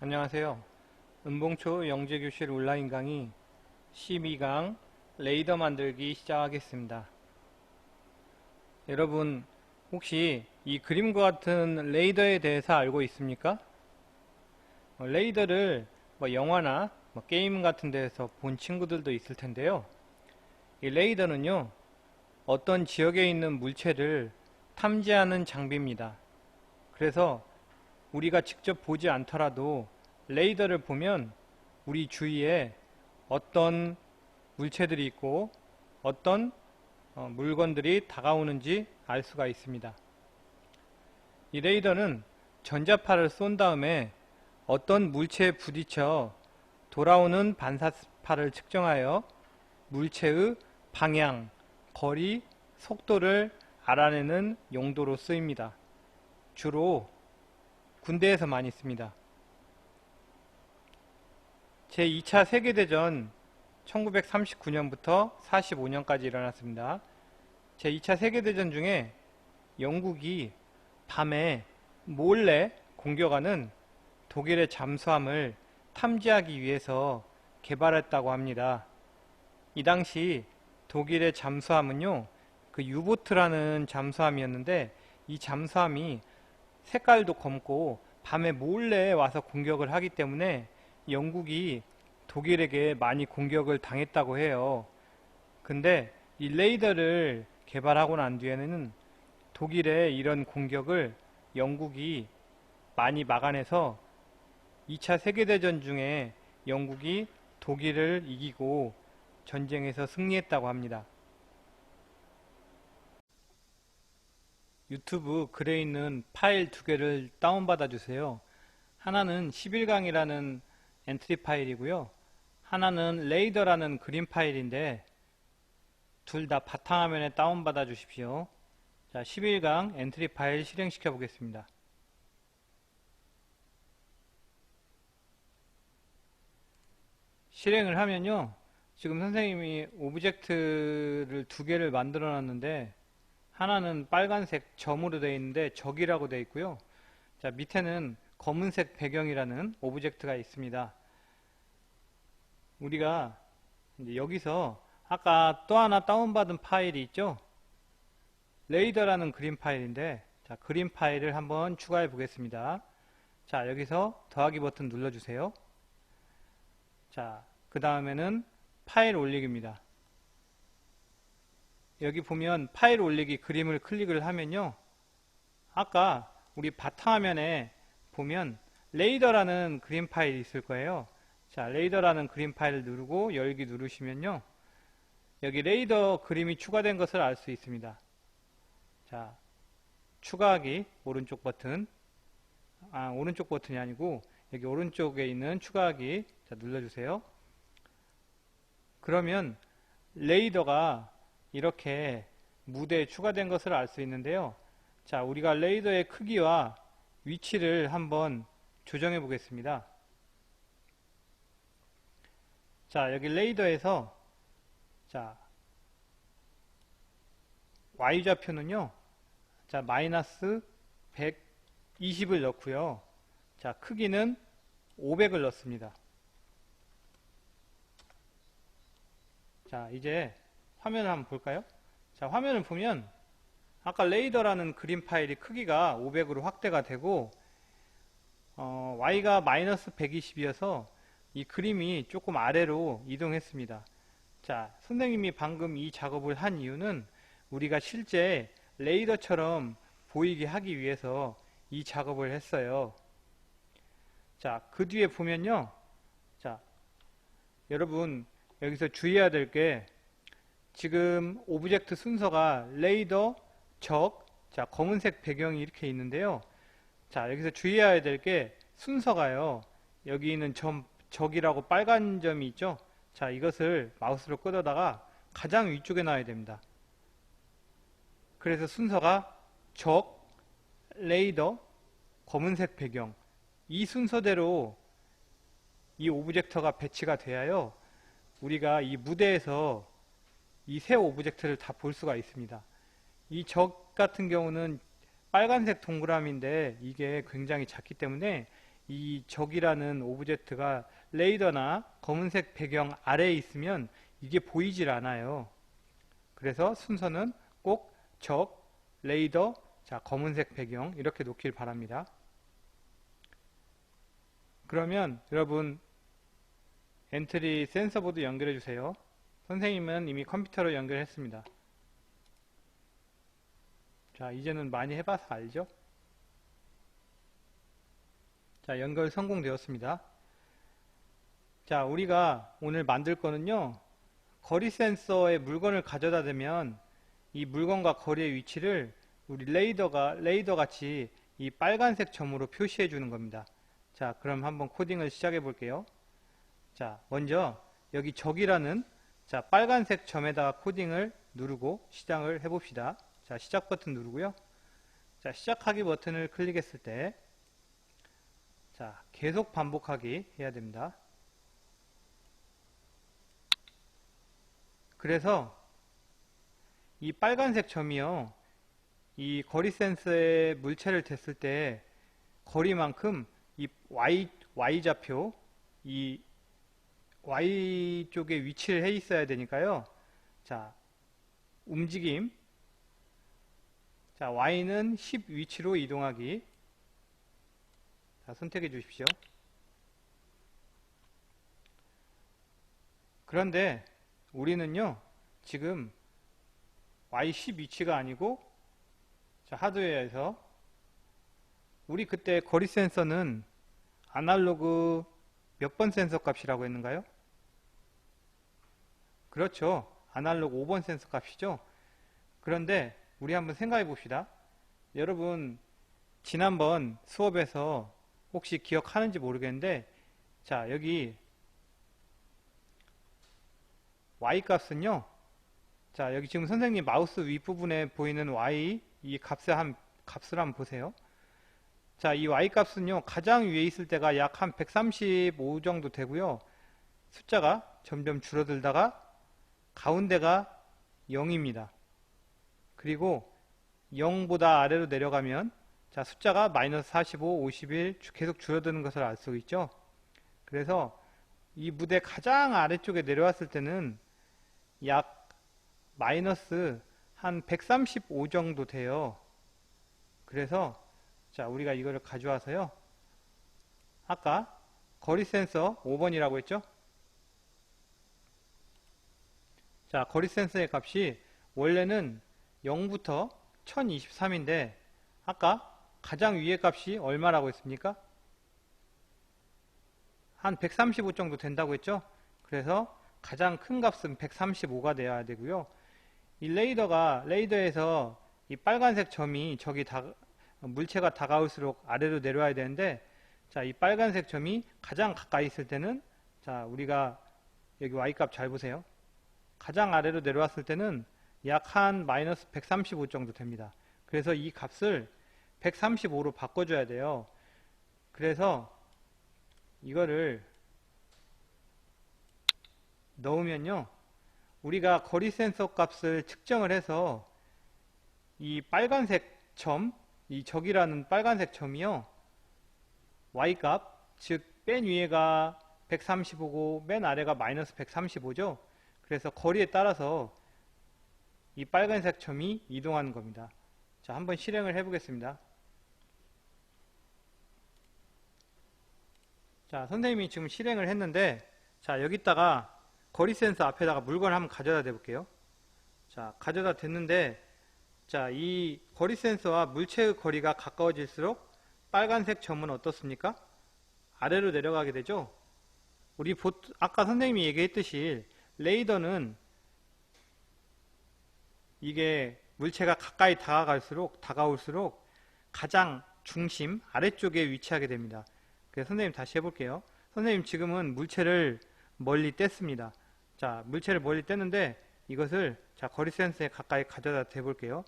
안녕하세요. 은봉초 영재교실 온라인 강의 12강 레이더 만들기 시작하겠습니다. 여러분 혹시 이 그림과 같은 레이더에 대해서 알고 있습니까? 레이더를 영화나 게임 같은 데에서 본 친구들도 있을 텐데요. 이 레이더는요, 어떤 지역에 있는 물체를 탐지하는 장비입니다. 그래서 우리가 직접 보지 않더라도 레이더를 보면 우리 주위에 어떤 물체들이 있고 어떤 물건들이 다가오는지 알 수가 있습니다. 이 레이더는 전자파를 쏜 다음에 어떤 물체에 부딪혀 돌아오는 반사파를 측정하여 물체의 방향, 거리, 속도를 알아내는 용도로 쓰입니다. 주로 군대에서 많이 씁니다. 제2차 세계대전 1939년부터 45년까지 일어났습니다. 제2차 세계대전 중에 영국이 밤에 몰래 공격하는 독일의 잠수함을 탐지하기 위해서 개발했다고 합니다. 이 당시 독일의 잠수함은요, 그 유보트라는 잠수함이었는데 이 잠수함이 색깔도 검고 밤에 몰래 와서 공격을 하기 때문에 영국이 독일에게 많이 공격을 당했다고 해요. 근데 이 레이더를 개발하고 난 뒤에는 독일의 이런 공격을 영국이 많이 막아내서 2차 세계대전 중에 영국이 독일을 이기고 전쟁에서 승리했다고 합니다. 유튜브 글에 있는 파일 두 개를 다운받아 주세요. 하나는 11강이라는 엔트리 파일이고요. 하나는 레이더라는 그림 파일인데 둘 다 바탕화면에 다운받아 주십시오. 자, 11강 엔트리 파일 실행시켜 보겠습니다. 실행을 하면요, 지금 선생님이 오브젝트를 두 개를 만들어 놨는데 하나는 빨간색 점으로 되어 있는데 적이라고 되어 있고요. 자, 밑에는 검은색 배경이라는 오브젝트가 있습니다. 우리가 이제 여기서 아까 또 하나 다운받은 파일이 있죠? 레이더라는 그림 파일인데, 자, 그림 파일을 한번 추가해 보겠습니다. 자, 여기서 더하기 버튼 눌러주세요. 자, 그 다음에는 파일 올리기입니다. 여기 보면 파일 올리기 그림을 클릭을 하면요, 아까 우리 바탕화면에 보면 레이더라는 그림 파일이 있을 거예요. 자, 레이더라는 그림 파일을 누르고 열기 누르시면요, 여기 레이더 그림이 추가된 것을 알 수 있습니다. 자, 추가하기 오른쪽 버튼, 오른쪽 버튼이 아니고 여기 오른쪽에 있는 추가하기, 자, 눌러주세요. 그러면 레이더가 이렇게 무대에 추가된 것을 알 수 있는데요. 자, 우리가 레이더의 크기와 위치를 한번 조정해 보겠습니다. 자, 여기 레이더에서, 자, Y좌표는요, 자, 마이너스 120을 넣고요. 자, 크기는 500을 넣습니다. 자, 이제 화면을 한번 볼까요? 자, 화면을 보면 아까 레이더라는 그림 파일이 크기가 500으로 확대가 되고 Y가 마이너스 120이어서 이 그림이 조금 아래로 이동했습니다. 자, 선생님이 방금 이 작업을 한 이유는 우리가 실제 레이더처럼 보이게 하기 위해서 이 작업을 했어요. 자, 그 뒤에 보면요, 자, 여러분 여기서 주의해야 될 게, 지금 오브젝트 순서가 레이더, 적, 자, 검은색 배경이 이렇게 있는데요. 자, 여기서 주의해야 될 게 순서가요, 여기 있는 적이라고 빨간 점이 있죠? 자, 이것을 마우스로 끌어다가 가장 위쪽에 놔야 됩니다. 그래서 순서가 적, 레이더, 검은색 배경, 이 순서대로 이 오브젝터가 배치가 돼야요, 우리가 이 무대에서 이 세 오브젝트를 다 볼 수가 있습니다. 이 적 같은 경우는 빨간색 동그라미인데 이게 굉장히 작기 때문에 이 적이라는 오브젝트가 레이더나 검은색 배경 아래에 있으면 이게 보이질 않아요. 그래서 순서는 꼭 적, 레이더, 자, 검은색 배경 이렇게 놓길 바랍니다. 그러면 여러분 엔트리 센서보드 연결해 주세요. 선생님은 이미 컴퓨터로 연결했습니다. 자, 이제는 많이 해봐서 알죠? 자, 연결 성공되었습니다. 자, 우리가 오늘 만들 거는요, 거리 센서에 물건을 가져다 대면 이 물건과 거리의 위치를 우리 레이더 같이 이 빨간색 점으로 표시해 주는 겁니다. 자, 그럼 한번 코딩을 시작해 볼게요. 자, 먼저 여기 적이라는 자, 빨간색 점에다가 코딩을 누르고 시작을 해 봅시다. 자, 시작 버튼 누르고요. 자, 시작하기 버튼을 클릭했을 때 자, 계속 반복하기 해야 됩니다. 그래서 이 빨간색 점이요, 이 거리 센서에 물체를 댔을 때 거리만큼 이 Y좌표, 이 Y 쪽에 위치를 해 있어야 되니까요. 자, 움직임. 자, Y는 10 위치로 이동하기. 자, 선택해 주십시오. 그런데 우리는요, 지금 Y10 위치가 아니고, 자, 하드웨어에서 우리 그때 거리 센서는 아날로그 몇 번 센서 값이라고 했는가요? 그렇죠. 아날로그 5번 센서 값이죠. 그런데 우리 한번 생각해 봅시다. 여러분 지난번 수업에서 혹시 기억하는지 모르겠는데, 자, 여기 Y 값은요, 자, 여기 지금 선생님 마우스 윗부분에 보이는 Y 이 값을 한번 보세요. 자, 이 Y 값은요, 가장 위에 있을 때가 약 한 135 정도 되고요. 숫자가 점점 줄어들다가 가운데가 0입니다. 그리고 0보다 아래로 내려가면 자, 숫자가 마이너스 45, 51 계속 줄어드는 것을 알 수 있죠. 그래서 이 무대 가장 아래쪽에 내려왔을 때는 약 마이너스 한 135 정도 돼요. 그래서 자, 우리가 이거를 가져와서요, 아까 거리 센서 5번이라고 했죠. 자, 거리 센서의 값이 원래는 0부터 1023인데 아까 가장 위의 값이 얼마라고 했습니까? 한 135 정도 된다고 했죠. 그래서 가장 큰 값은 135가 돼야 되고요. 이 레이더에서 이 빨간색 점이 물체가 다가올수록 아래로 내려와야 되는데, 자, 이 빨간색 점이 가장 가까이 있을 때는, 자, 우리가 여기 Y 값 잘 보세요. 가장 아래로 내려왔을 때는 약 한 마이너스 135 정도 됩니다. 그래서 이 값을 135로 바꿔줘야 돼요. 그래서 이거를 넣으면요, 우리가 거리 센서 값을 측정을 해서 이 빨간색 점, 이 적이라는 빨간색 점이요, Y 값, 즉 맨 위에가 135고 맨 아래가 마이너스 135죠. 그래서 거리에 따라서 이 빨간색 점이 이동하는 겁니다. 자, 한번 실행을 해 보겠습니다. 자, 선생님이 지금 실행을 했는데, 자, 여기다가 거리 센서 앞에다가 물건을 한번 가져다 대볼게요. 자, 가져다 댔는데, 자, 이 거리 센서와 물체의 거리가 가까워질수록 빨간색 점은 어떻습니까? 아래로 내려가게 되죠. 아까 선생님이 얘기했듯이 레이더는 이게 물체가 가까이 다가올수록 가장 중심 아래쪽에 위치하게 됩니다. 그래서 선생님 다시 해볼게요. 선생님 지금은 물체를 멀리 뗐습니다. 자, 물체를 멀리 뗐는데 이것을 자, 거리 센서에 가까이 가져다 대볼게요.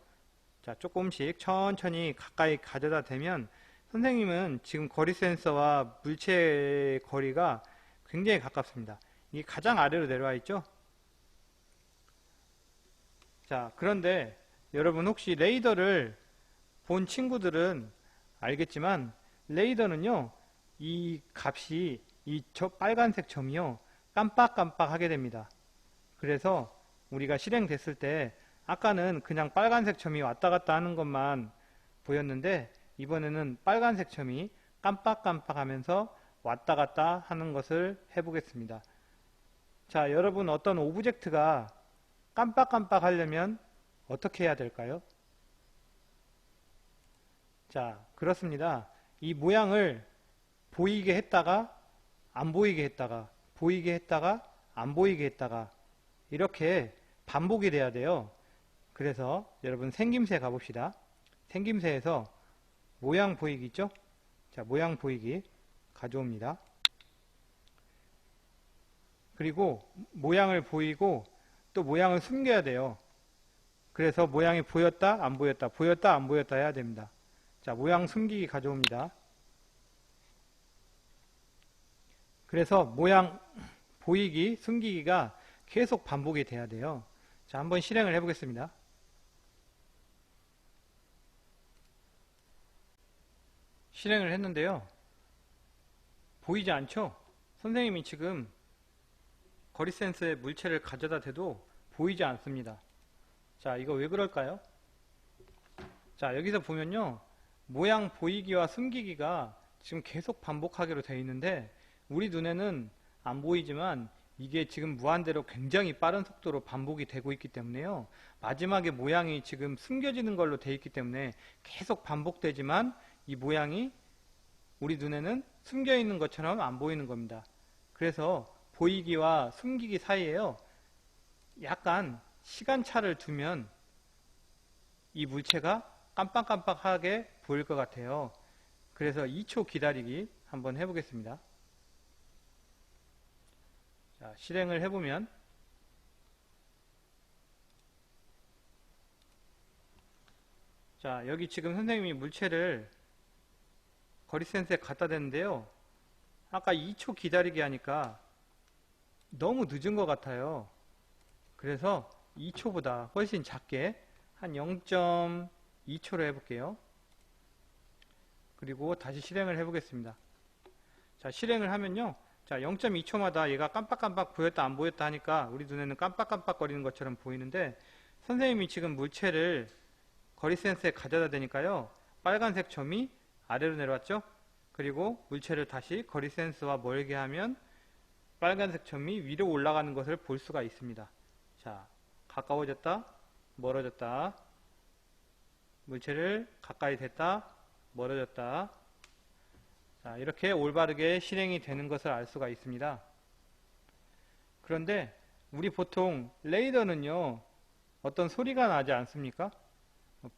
자, 조금씩 천천히 가까이 가져다 대면 선생님은 지금 거리 센서와 물체의 거리가 굉장히 가깝습니다. 이게 가장 아래로 내려와 있죠. 자, 그런데 여러분 혹시 레이더를 본 친구들은 알겠지만 레이더는요, 이 값이 저 빨간색 점이요 깜빡깜빡 하게 됩니다. 그래서 우리가 실행됐을 때 아까는 그냥 빨간색 점이 왔다 갔다 하는 것만 보였는데 이번에는 빨간색 점이 깜빡깜빡 하면서 왔다 갔다 하는 것을 해보겠습니다. 자, 여러분 어떤 오브젝트가 깜빡깜빡 하려면 어떻게 해야 될까요? 자, 그렇습니다. 이 모양을 보이게 했다가 안 보이게 했다가 보이게 했다가 안 보이게 했다가 이렇게 반복이 돼야 돼요. 그래서 여러분 생김새 가봅시다. 생김새에서 모양 보이기 있죠? 자, 모양 보이기 가져옵니다. 그리고 모양을 보이고 또 모양을 숨겨야 돼요. 그래서 모양이 보였다 안 보였다 보였다 안 보였다 해야 됩니다. 자, 모양 숨기기 가져옵니다. 그래서 모양 보이기 숨기기가 계속 반복이 돼야 돼요. 자, 한번 실행을 해보겠습니다. 실행을 했는데요. 보이지 않죠? 선생님이 지금 거리 센서에 물체를 가져다 대도 보이지 않습니다. 자, 이거 왜 그럴까요? 자, 여기서 보면요. 모양 보이기와 숨기기가 지금 계속 반복하기로 되어 있는데 우리 눈에는 안 보이지만 이게 지금 무한대로 굉장히 빠른 속도로 반복이 되고 있기 때문에요. 마지막에 모양이 지금 숨겨지는 걸로 되어 있기 때문에 계속 반복되지만 이 모양이 우리 눈에는 숨겨 있는 것처럼 안 보이는 겁니다. 그래서 보이기와 숨기기 사이에요. 약간 시간차를 두면 이 물체가 깜빡깜빡하게 보일 것 같아요. 그래서 2초 기다리기 한번 해보겠습니다. 자, 실행을 해보면 자, 여기 지금 선생님이 물체를 거리 센서에 갖다 댔는데요. 아까 2초 기다리기 하니까 너무 늦은 것 같아요. 그래서 2초보다 훨씬 작게 한 0.2초로 해볼게요. 그리고 다시 실행을 해보겠습니다. 자, 실행을 하면요. 자, 0.2초마다 얘가 깜빡깜빡 보였다 안 보였다 하니까 우리 눈에는 깜빡깜빡 거리는 것처럼 보이는데 선생님이 지금 물체를 거리 센서에 가져다 대니까요. 빨간색 점이 아래로 내려왔죠. 그리고 물체를 다시 거리 센서와 멀게 하면 빨간색 점이 위로 올라가는 것을 볼 수가 있습니다. 자, 가까워졌다 멀어졌다 물체를 가까이 댔다 멀어졌다. 자, 이렇게 올바르게 실행이 되는 것을 알 수가 있습니다. 그런데 우리 보통 레이더는요 어떤 소리가 나지 않습니까?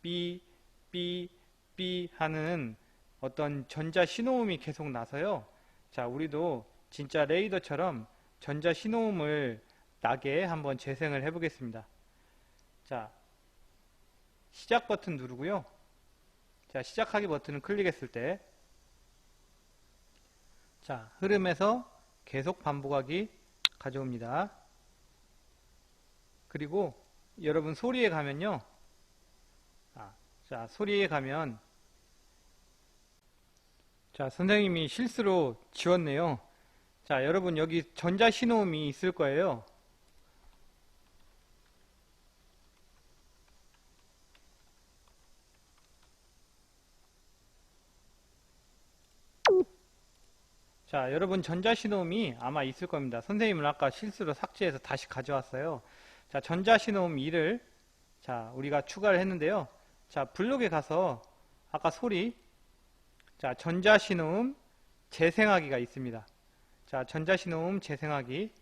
삐, 삐, 삐 하는 어떤 전자 신호음이 계속 나서요. 자, 우리도 진짜 레이더처럼 전자 신호음을 나게 한번 재생을 해 보겠습니다. 자, 시작 버튼 누르고요. 자, 시작하기 버튼을 클릭했을 때 자, 흐름에서 계속 반복하기 가져옵니다. 그리고 여러분 소리에 가면요. 자, 소리에 가면 자, 선생님이 실수로 지웠네요. 자, 여러분 여기 전자 신호음이 있을 거예요. 자, 여러분 전자신호음이 아마 있을 겁니다. 선생님은 아까 실수로 삭제해서 다시 가져왔어요. 자, 전자신호음 2를 자, 우리가 추가를 했는데요. 자, 블록에 가서 아까 소리 자, 전자신호음 재생하기가 있습니다. 자, 전자신호음 재생하기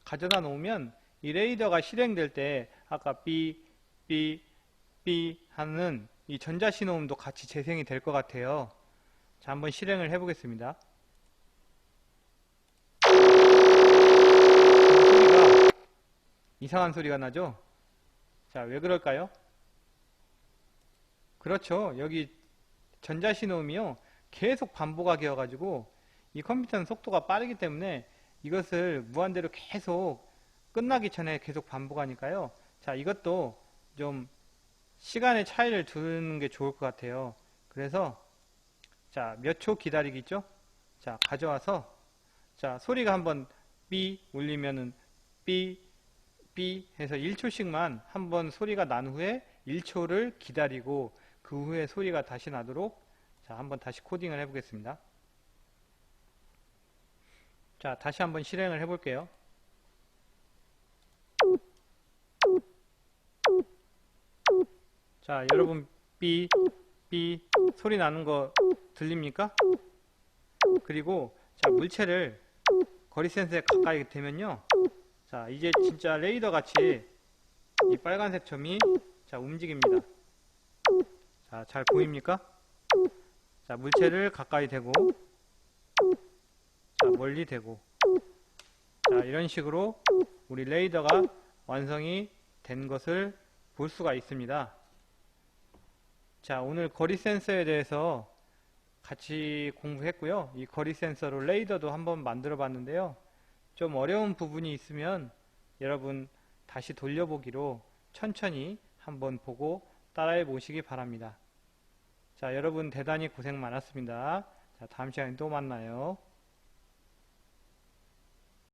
가져다 놓으면 이 레이더가 실행될 때 아까 삐, 삐, 삐 하는 이 전자신호음도 같이 재생이 될 것 같아요. 자, 한번 실행을 해보겠습니다. 소리가 이상한 소리가 나죠? 자, 왜 그럴까요? 그렇죠. 여기 전자신호음이요. 계속 반복하게 해가지고 이 컴퓨터는 속도가 빠르기 때문에 이것을 무한대로 계속 끝나기 전에 계속 반복하니까요. 자, 이것도 좀 시간의 차이를 두는 게 좋을 것 같아요. 그래서 자, 몇 초 기다리기 있죠? 자, 가져와서 자, 소리가 한번 삐 울리면은 삐, 삐 해서 1초씩만 한번 소리가 난 후에 1초를 기다리고 그 후에 소리가 다시 나도록 자, 한번 다시 코딩을 해보겠습니다. 자, 다시 한번 실행을 해볼게요. 자, 여러분 삐, 삐 소리 나는 거 들립니까? 그리고 자, 물체를 거리 센서에 가까이 되면요. 자, 이제 진짜 레이더 같이 이 빨간색 점이 자, 움직입니다. 자, 잘 보입니까? 자, 물체를 가까이 대고 자, 멀리 대고 자, 이런 식으로 우리 레이더가 완성이 된 것을 볼 수가 있습니다. 자, 오늘 거리 센서에 대해서 같이 공부했고요. 이 거리 센서로 레이더도 한번 만들어 봤는데요. 좀 어려운 부분이 있으면 여러분 다시 돌려보기로 천천히 한번 보고 따라해 보시기 바랍니다. 자, 여러분 대단히 고생 많았습니다. 자, 다음 시간에 또 만나요.